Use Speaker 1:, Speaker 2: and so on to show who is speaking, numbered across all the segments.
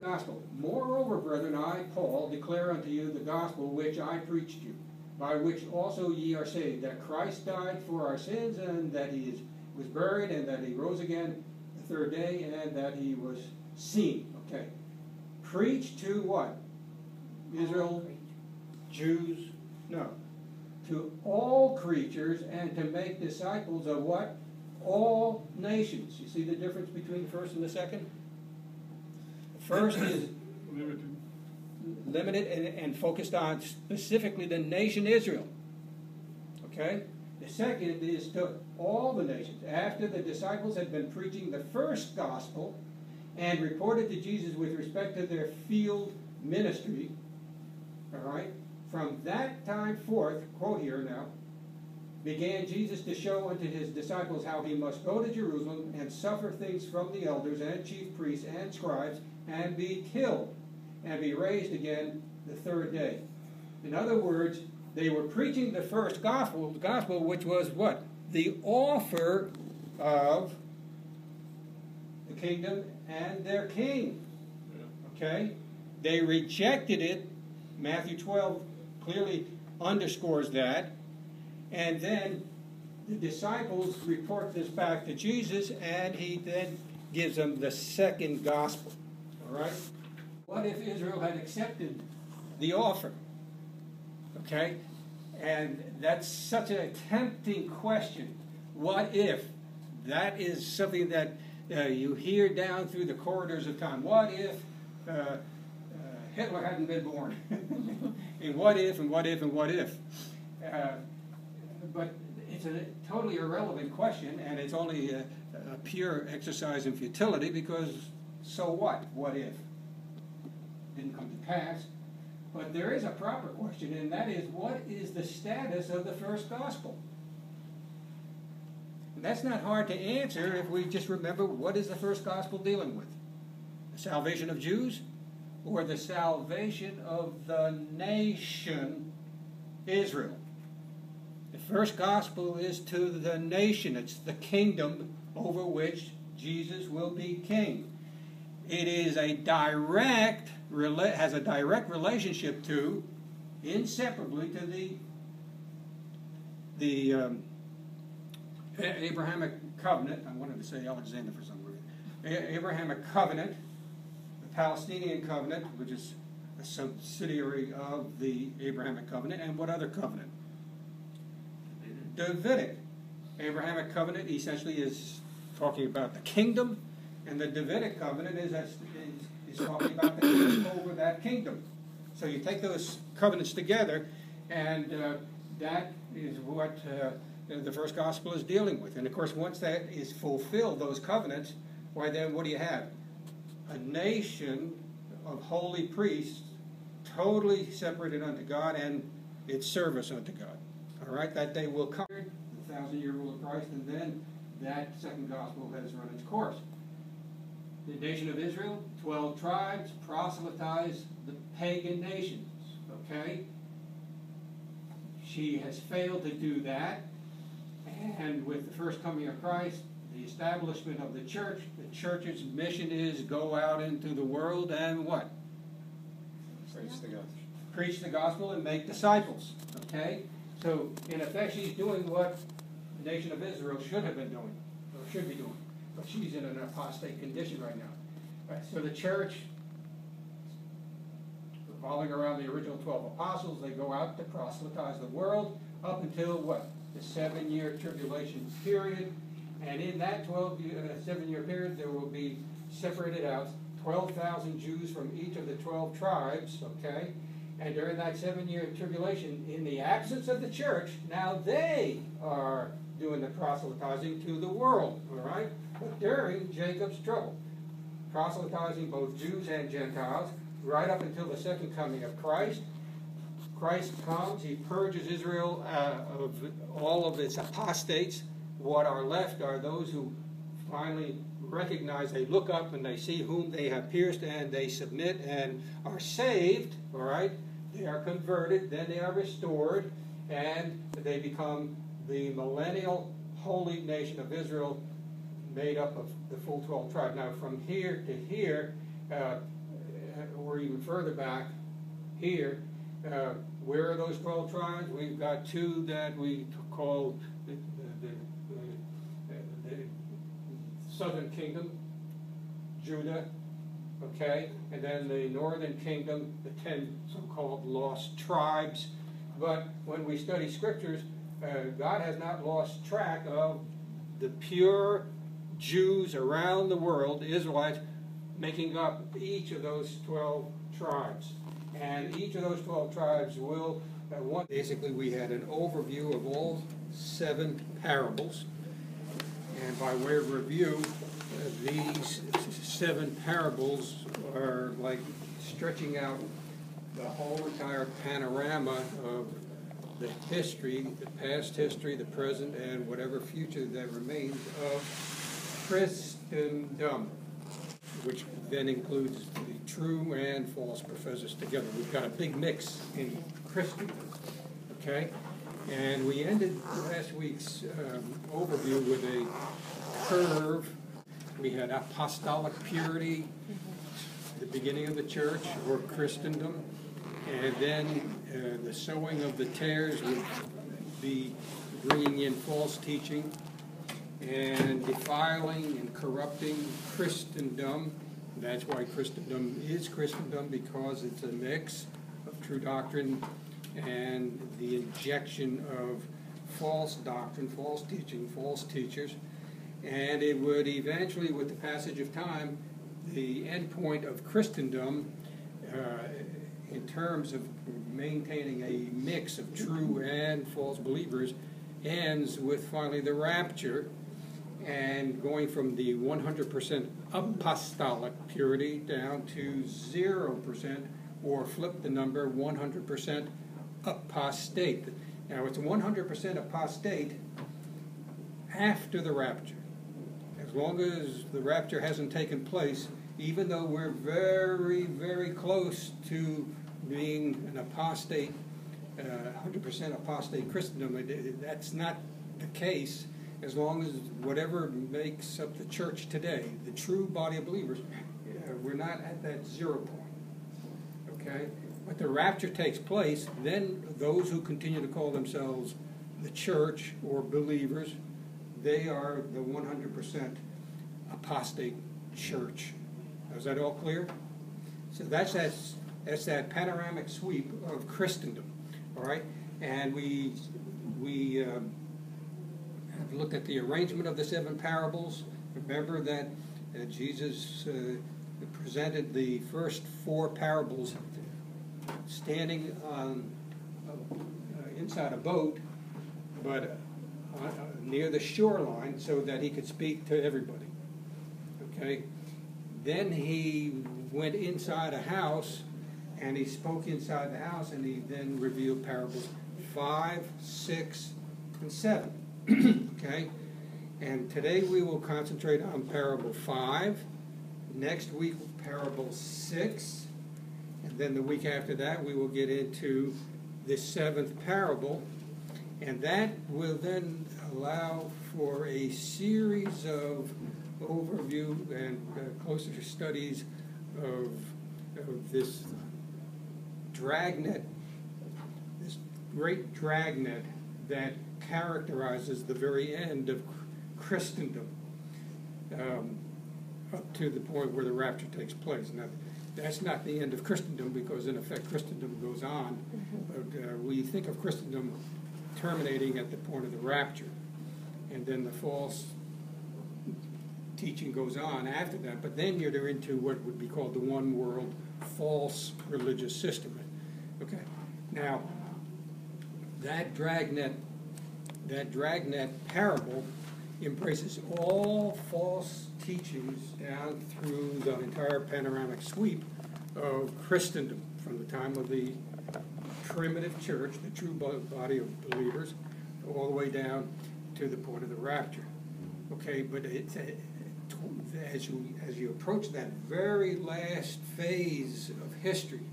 Speaker 1: Gospel. Moreover, brethren, I, Paul, declare unto you the gospel which I preached you, by which also ye are saved, that Christ died for our sins, and that he was buried, and that he rose again the third day, and that he was seen. Okay. Preach to what? Israel, Jews? No. To all creatures, and to make disciples of what? All nations. You see the difference between the first and the second? First is limited and focused on specifically the nation Israel. Okay? The second is to all the nations. After the disciples had been preaching the first gospel and reported to Jesus with respect to their field ministry, all right, from that time forth, quote here now, began Jesus to show unto his disciples how he must go to Jerusalem and suffer things from the elders and chief priests and scribes, and be killed, and be raised again the third day. In other words, they were preaching the first gospel, which was what? The offer of the kingdom and their king. Okay? They rejected it. Matthew 12 clearly underscores that. And then the disciples report this back to Jesus, and he then gives them the second gospel. All right? What if Israel had accepted the offer? Okay? And that's such a tempting question. What if? That is something that you hear down through the corridors of time. What if Hitler hadn't been born? And what if, and what if, and what if? But it's a totally irrelevant question, and it's only a pure exercise in futility, because so what? What if? Didn't come to pass. But there is a proper question, and that is, what is the status of the first gospel? And that's not hard to answer if we just remember, what is the first gospel dealing with? The salvation of Jews, or the salvation of the nation Israel? The first gospel is to the nation. It's the kingdom over which Jesus will be king. It is a has a direct relationship to, inseparably, to the Abrahamic covenant. I wanted to say Alexander for some reason. Abrahamic covenant, the Palestinian covenant, which is a subsidiary of the Abrahamic covenant, and what other covenant? Davidic. Abrahamic covenant essentially is talking about the kingdom, and the Davidic covenant is talking about the kingdom over that kingdom. So you take those covenants together, and that is what the first gospel is dealing with. And of course, once that is fulfilled, those covenants, why then what do you have? A nation of holy priests, totally separated unto God and its service unto God. All right, that day will come, the 1,000-year rule of Christ, and then that second gospel has run its course. The nation of Israel, 12 tribes, proselytize the pagan nations. Okay? She has failed to do that, and with the first coming of Christ, the establishment of the church's mission is go out into the world and what?
Speaker 2: Preach the gospel.
Speaker 1: Preach the gospel and make disciples. Okay? So, in effect, she's doing what the nation of Israel should have been doing, or should be doing. But she's in an apostate condition right now. Right, so the church, revolving around the original 12 apostles, they go out to proselytize the world up until what? The 7-year tribulation period. And in that 7-year period, there will be separated out 12,000 Jews from each of the 12 tribes, okay? And during that 7-year tribulation, in the absence of the church, now they are doing the proselytizing to the world, all right? But during Jacob's trouble, proselytizing both Jews and Gentiles, right up until the second coming of Christ. Christ comes, he purges Israel of all of its apostates. What are left are those who finally recognize, they look up and they see whom they have pierced, and they submit and are saved, all right? They are converted, then they are restored, and they become the millennial holy nation of Israel, made up of the full 12 tribes. Now, from here to here, or even further back here, where are those 12 tribes? We've got two that we call the southern kingdom, Judah, okay, and then the northern kingdom, the 10 so-called lost tribes. But when we study scriptures, God has not lost track of the pure Jews around the world, the Israelites, making up each of those 12 tribes. And each of those 12 tribes will, basically we had an overview of all 7 parables. And by way of review, these 7 parables are like stretching out the whole entire panorama of the history, the past history, the present, and whatever future that remains of Christendom, which then includes the true and false professors together. We've got a big mix in Christendom, okay? And we ended last week's overview with a curve. We had apostolic purity, the beginning of the church, or Christendom, and then the sowing of the tares would be bringing in false teaching and defiling and corrupting Christendom. That's why Christendom is Christendom, because it's a mix of true doctrine and the injection of false doctrine, false teaching, false teachers. And it would eventually, with the passage of time, the end point of Christendom, in terms of maintaining a mix of true and false believers, ends with finally the rapture, and going from the 100% apostolic purity down to 0%, or flip the number, 100% apostate. Now it's 100% apostate after the rapture. As long as the rapture hasn't taken place, even though we're very, very close to being an apostate, 100% apostate Christendom, that's not the case. As long as whatever makes up the church today, the true body of believers, we're not at that 0 point. Okay? But the rapture takes place, then those who continue to call themselves the church or believers, they are the 100% apostate church. Is that all clear? So that's that panoramic sweep of Christendom. All right? And we have looked at the arrangement of the 7 parables. Remember that Jesus presented the first 4 parables standing on inside a boat, but near the shoreline, so that he could speak to everybody. Okay? Then he went inside a house, and he spoke inside the house, and he then revealed parables 5, 6, and 7. Okay? And today we will concentrate on parable 5. Next week, parable 6. And then the week after that, we will get into the 7th parable. And that will then allow for a series of overview and closer studies of this dragnet, this great dragnet that characterizes the very end of Christendom, up to the point where the rapture takes place. Now, that's not the end of Christendom, because in effect Christendom goes on, but we think of Christendom terminating at the point of the rapture, and then the false teaching goes on after that. But then you're into what would be called the one world false religious system. Okay, now that dragnet parable embraces all false teachings down through the entire panoramic sweep of Christendom, from the time of the primitive church, the true body of believers, all the way down to the point of the rapture. Okay, but it's as you approach that very last phase of history,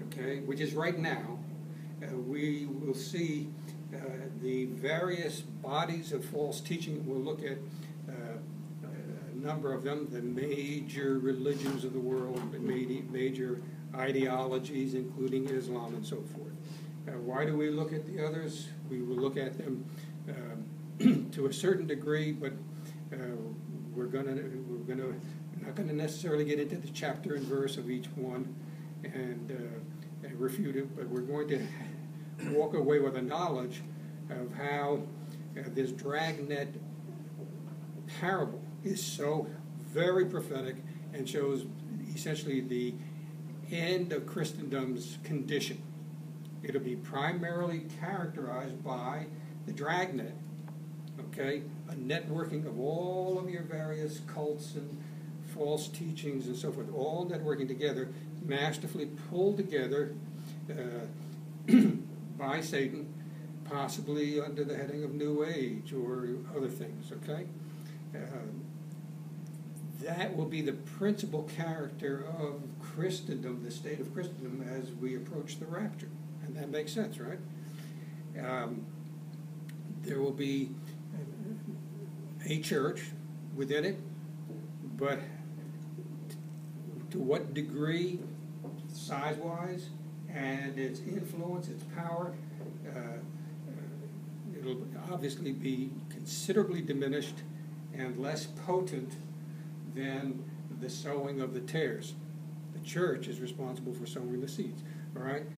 Speaker 1: okay, which is right now, we will see the various bodies of false teaching. We'll look at a number of them, the major religions of the world,
Speaker 3: major ideologies, including Islam and so forth. Why do we look at the others? We will look at them to a certain degree, but we're not gonna necessarily get into the chapter and verse of each one and refute it, but we're going to walk away with a knowledge of how this dragnet parable is so very prophetic and shows essentially the end of Christendom's condition. It'll be primarily characterized by the dragnet, okay? A networking of all of your various cults and false teachings and so forth, all networking together, masterfully pulled together by Satan, possibly under the heading of New Age or other things, okay? That will be the principal character of Christendom, the state of Christendom, as we approach the rapture. And that makes sense, right? There will be a church within it, but to what degree, size-wise, and its influence, its power, it'll obviously be considerably diminished and less potent than the sowing of the tares. The church is responsible for sowing the seeds, all right?